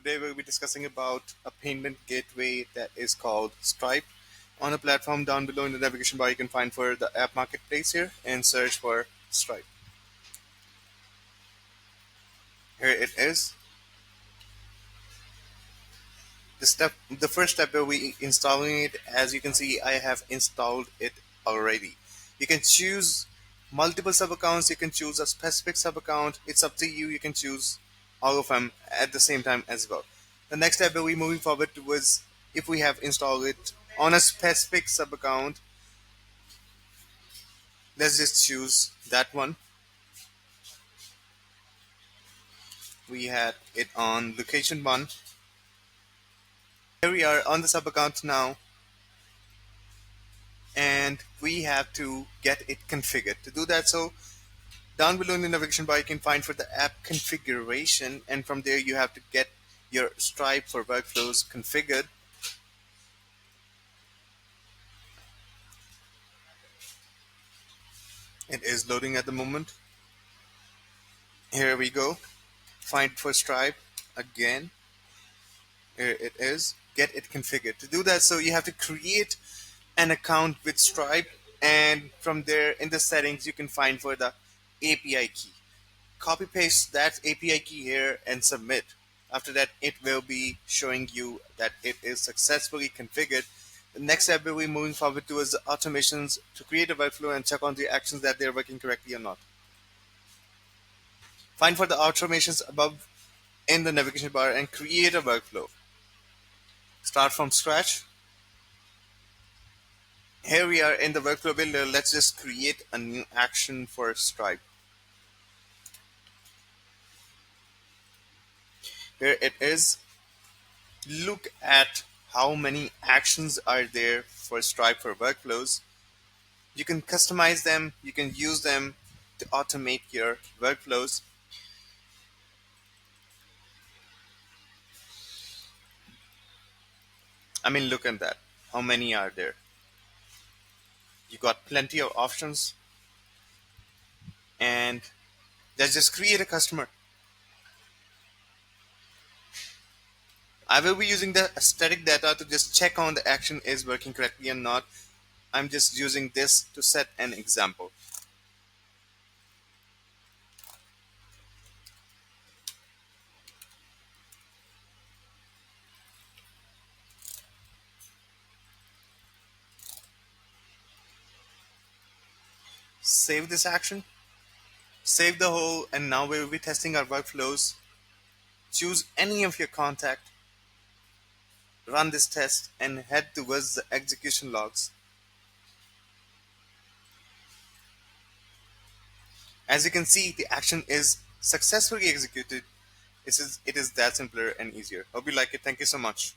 today we'll be discussing about a payment gateway that is called Stripe. On a platform down below in the navigation bar, you can find for the app marketplace here and search for Stripe. Here it is. The first step where we installing it, as you can see, I have installed it already. You can choose multiple sub accounts. You can choose a specific sub account. It's up to you. You can choose all of them at the same time as well. The next step that we moving forward towards, if we have installed it on a specific sub account, let's just choose that one. We had it on location one. Here we are on the sub account now, and we have to get it configured. To do that, so down below in the navigation bar, you can find for the app configuration, and from there you have to get your Stripe for workflows configured. It is loading at the moment. Here we go. Find for Stripe again. Here it is. Get it configured. To do that, so you have to create an account with Stripe, and from there in the settings you can find for the API key. Copy paste that API key here and submit. After that, it will be showing you that it is successfully configured. The next step will be moving forward towards the automations to create a workflow and check on the actions that they're working correctly or not. Find for the automations above in the navigation bar and create a workflow. Start from scratch. Here we are in the workflow builder. Let's just create a new action for Stripe. Here it is. Look at how many actions are there for Stripe for workflows. You can customize them, you can use them to automate your workflows. I mean, look at that. How many are there? You got plenty of options, and let's just create a customer. I will be using the static data to just check on the action is working correctly or not. I'm just using this to set an example. Save this action, save the whole, and now we will be testing our workflows. Choose any of your contact, run this test, and head towards the execution logs. As you can see, the action is successfully executed. It is that simpler and easier. Hope you like it. Thank you so much.